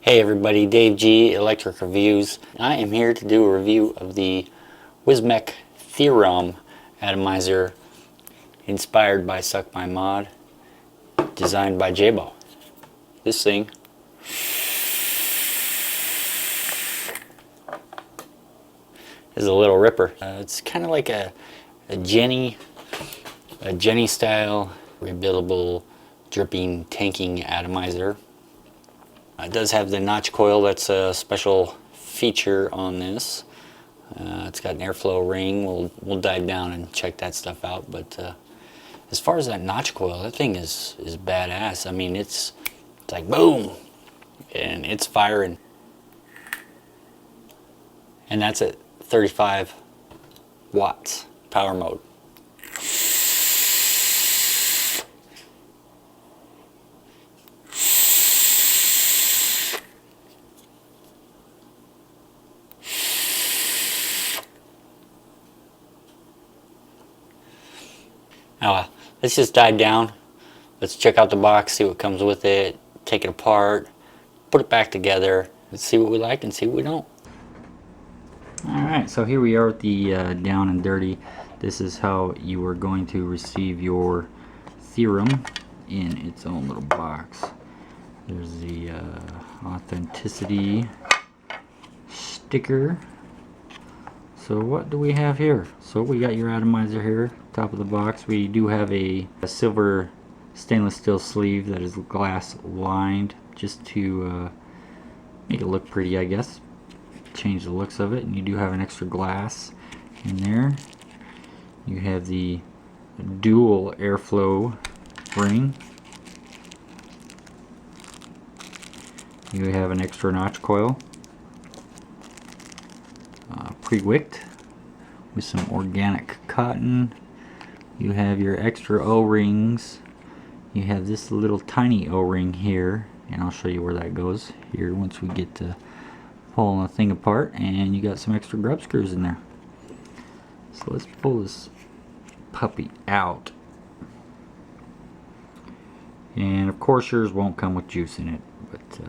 Hey everybody, Dave G, Electric Reviews. I am here to do a review of the WISMEC THEOREM atomizer inspired by Suck My Mod, designed by Jabo. This thing is a little ripper. It's kind of like a Jenny style rebuildable dripping tanking atomizer. It does have the notch coil. That's a special feature on this. It's got an airflow ring. We'll dive down and check that stuff out. But as far as that notch coil, that thing is badass. I mean, it's like boom, and it's firing. And that's at 35 watts power mode. Now, let's just dive down. Let's check out the box, see what comes with it, take it apart, put it back together. Let's see what we like and see what we don't. Alright, so here we are with the down and dirty. This is how you are going to receive your THEOREM in its own little box. There's the authenticity sticker. So what do we have here? So we got your atomizer here, top of the box. We do have a silver stainless steel sleeve that is glass lined, just to make it look pretty, I guess. Change the looks of it. And you do have an extra glass in there. You have the dual airflow ring. You have an extra notch coil. Pre-wicked with some organic cotton. You have your extra O-rings. You have this little tiny O-ring here, and I'll show you where that goes here once we get to pulling the thing apart. And you got some extra grub screws in there. So let's pull this puppy out. And of course yours won't come with juice in it, but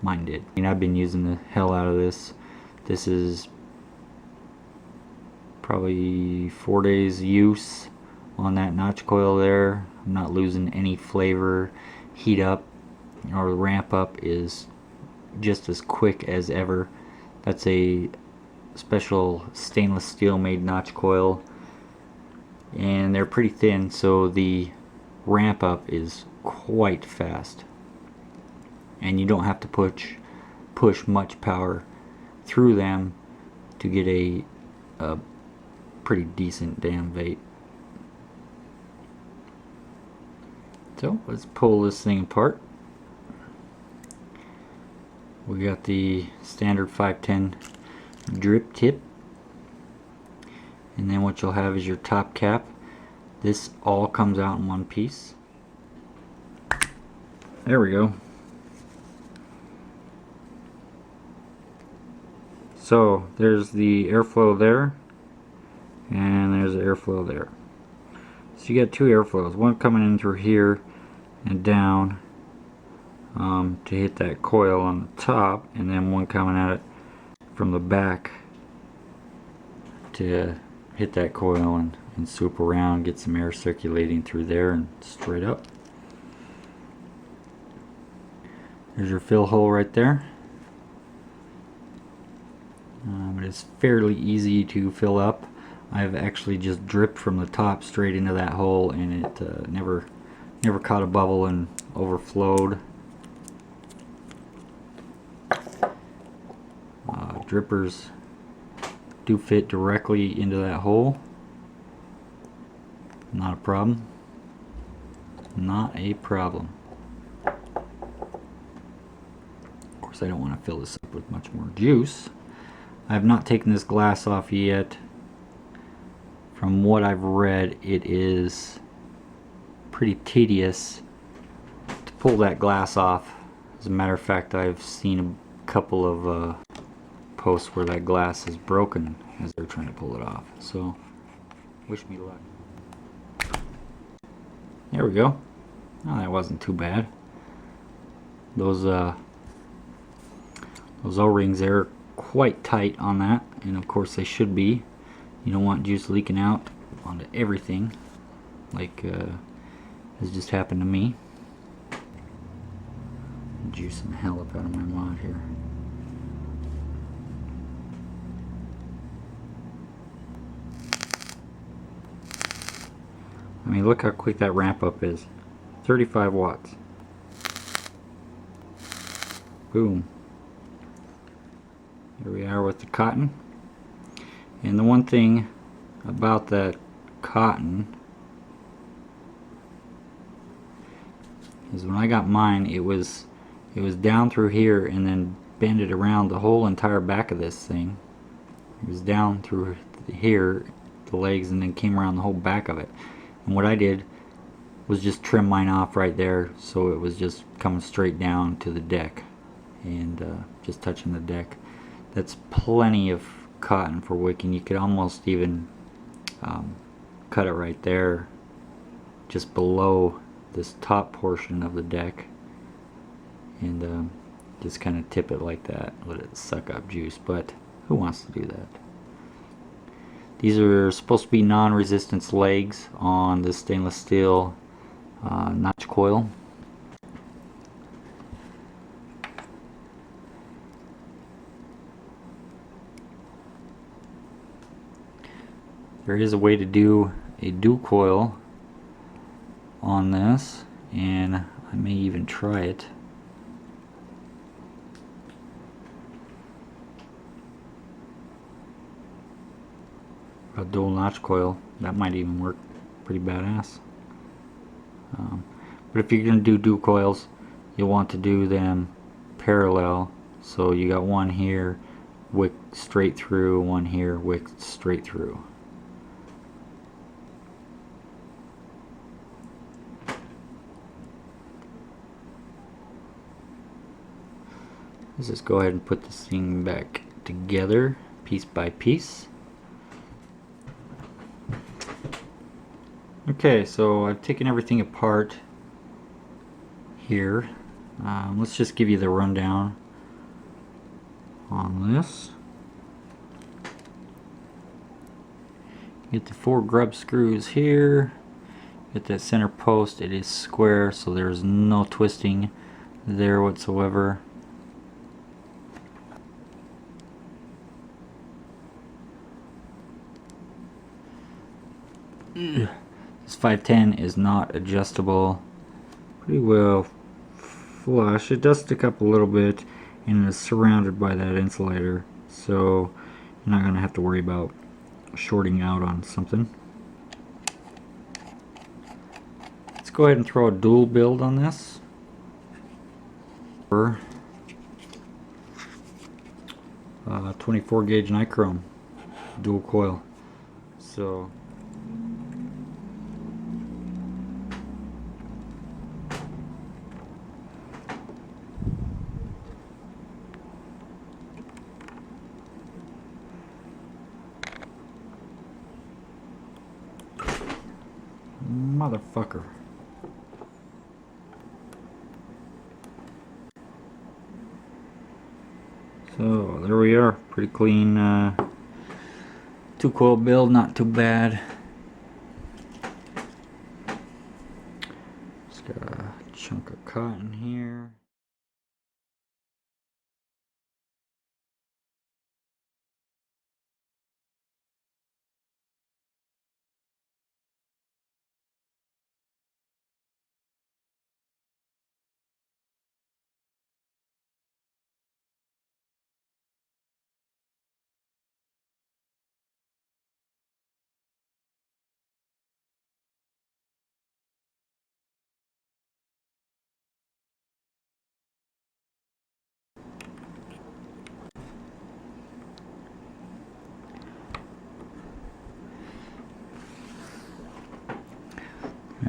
mine did. And I've been using the hell out of this. This is probably 4 days use on that notch coil there. I'm not losing any flavor. Heat up or ramp up is just as quick as ever. That's a special stainless steel made notch coil, and they're pretty thin, so the ramp up is quite fast, and you don't have to push much power through them to get a pretty decent damn vape. So let's pull this thing apart. We got the standard 510 drip tip, and then what you'll have is your top cap. This all comes out in one piece. There we go. So there's the airflow there, and there's the airflow there. So you got two airflows, one coming in through here and down to hit that coil on the top, and then one coming at it from the back to hit that coil and swoop around, get some air circulating through there and straight up. There's your fill hole right there. But it's fairly easy to fill up. I've actually just dripped from the top straight into that hole, and it never caught a bubble and overflowed. Drippers do fit directly into that hole. Not a problem. Not a problem. Of course, I don't want to fill this up with much more juice. I have not taken this glass off yet. From what I've read, it is pretty tedious to pull that glass off. As a matter of fact, I've seen a couple of posts where that glass is broken as they're trying to pull it off. So, wish me luck. There we go. Oh, that wasn't too bad. Those Those O-rings there are quite tight on that, and of course they should be. You don't want juice leaking out onto everything, like has just happened to me. Juicing the hell up out of my mod here. I mean, look how quick that ramp up is. 35 watts. Boom. Here we are with the cotton. And the one thing about that cotton is when I got mine, it was down through here and then bended around the whole entire back of this thing. It was down through here, the legs, and then came around the whole back of it. And what I did was just trim mine off right there, so it was just coming straight down to the deck and just touching the deck. That's plenty of cotton for wicking. You could almost even cut it right there, just below this top portion of the deck, and just kind of tip it like that, let it suck up juice. But who wants to do that? These are supposed to be non-resistance legs on this stainless steel notch coil. There is a way to do a dual coil on this, and I may even try it. A dual notch coil, that might even work pretty badass. But if you're going to do dual coils, you'll want to do them parallel. So you got one here, wick straight through, one here, wick straight through. Let's just go ahead and put this thing back together piece by piece. Okay, so I've taken everything apart here. Let's just give you the rundown on this. Get the 4 grub screws here. Get that center post. It is square, so there's no twisting there whatsoever. This 510 is not adjustable. Pretty well flush. It does stick up a little bit, and it's surrounded by that insulator, so you're not going to have to worry about shorting out on something. Let's go ahead and throw a dual build on this. 24 gauge nichrome dual coil. So motherfucker. So there we are, pretty clean 2-coil build, not too bad. Just got a chunk of cotton here.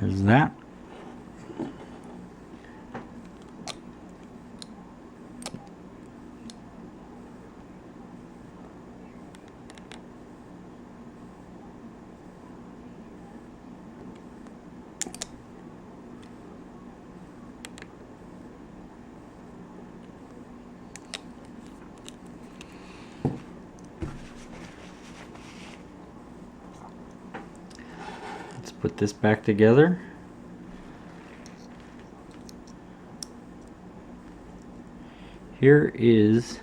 There's that. put this back together. Here is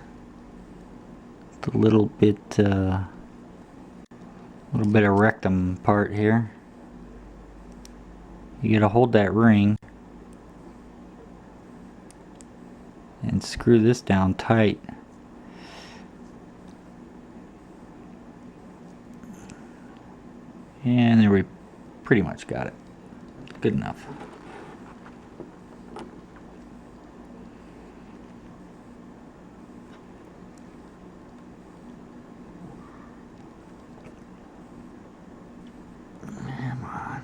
the little bit of rectum part here. You gotta hold that ring and screw this down tight. And there, we pretty much got it. Good enough. Come on.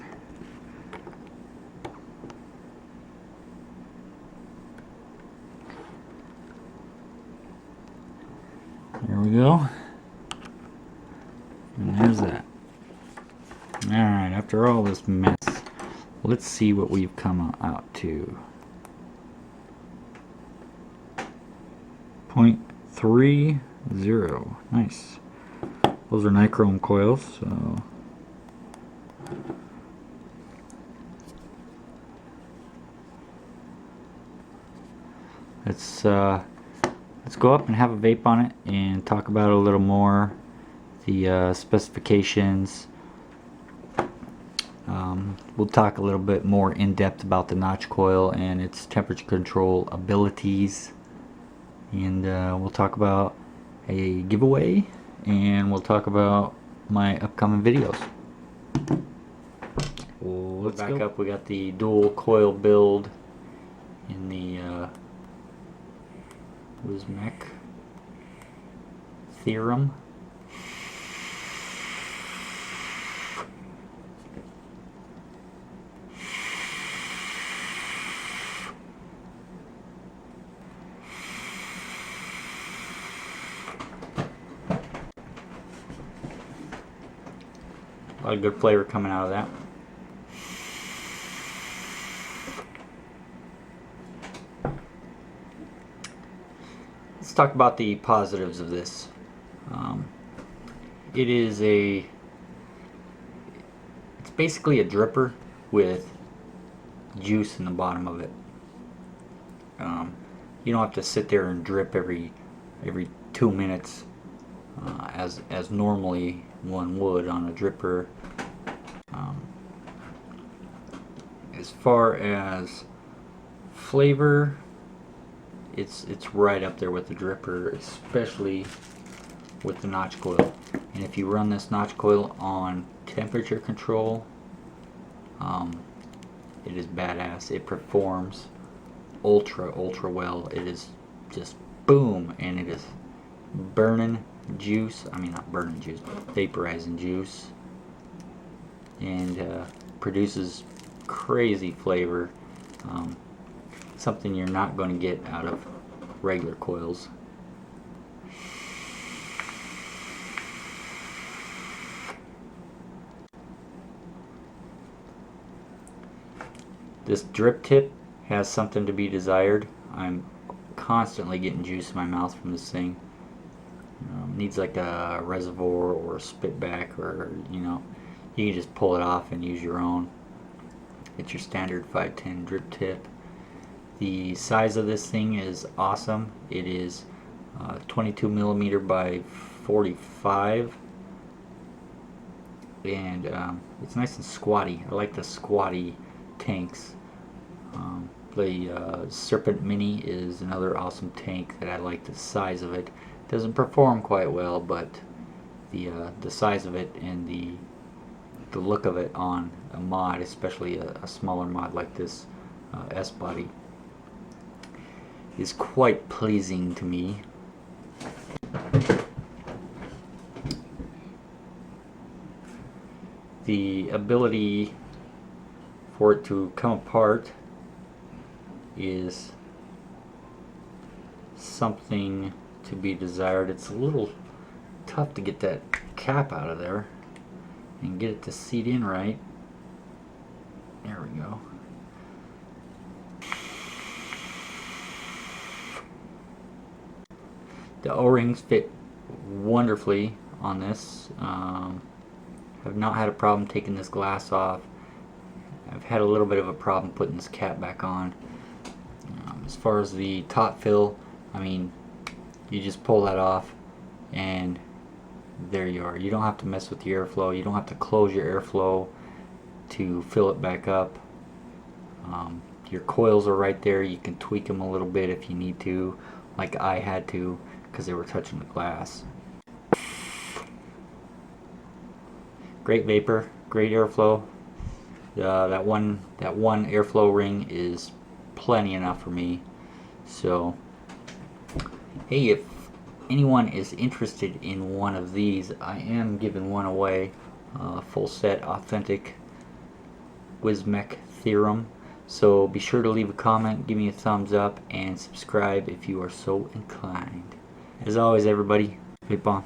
There we go. And there's that. Alright, after all this mess, let's see what we've come out to. 0.30. Nice. Those are nichrome coils, so let's go up and have a vape on it and talk about it a little more. The specifications. We'll talk a little bit more in depth about the notch coil and its temperature control abilities, and we'll talk about a giveaway, and we'll talk about my upcoming videos. Let's back up. We got the dual coil build in the WISMEC Theorem. A lot of good flavor coming out of that. Let's talk about the positives of this. It's basically a dripper with juice in the bottom of it. You don't have to sit there and drip every 2 minutes as normally one would on a dripper. As far as flavor, it's right up there with the dripper, especially with the notch coil. And if you run this notch coil on temperature control, it is badass. It performs ultra well. It is just boom, and it is burning juice. I mean, not burning juice, but vaporizing juice, and produces crazy flavor. Something you're not going to get out of regular coils. This drip tip has something to be desired. I'm constantly getting juice in my mouth from this thing. Needs like a reservoir or a spit back, or you can just pull it off and use your own. It's your standard 510 drip tip. The size of this thing is awesome. It is 22 millimeter by 45, and it's nice and squatty. I like the squatty tanks. The Serpent Mini is another awesome tank that I like the size of it. Doesn't perform quite well, but the size of it and the look of it on a mod, especially a smaller mod like this S-body, is quite pleasing to me. The ability for it to come apart is something to be desired. It's a little tough to get that cap out of there and get it to seat in right. There we go. The O-rings fit wonderfully on this. Have not had a problem taking this glass off. I've had a little bit of a problem putting this cap back on. As far as the top fill, I mean, you just pull that off and there you are. You don't have to mess with the airflow. You don't have to close your airflow to fill it back up. Your coils are right there. You can tweak them a little bit if you need to, like I had to because they were touching the glass. Great vapor, great airflow. That one airflow ring is plenty enough for me. So hey, if anyone is interested in one of these, I am giving one away, full set authentic WISMEC THEOREM. So be sure to leave a comment, give me a thumbs up, and subscribe if you are so inclined. As always, everybody, vape on.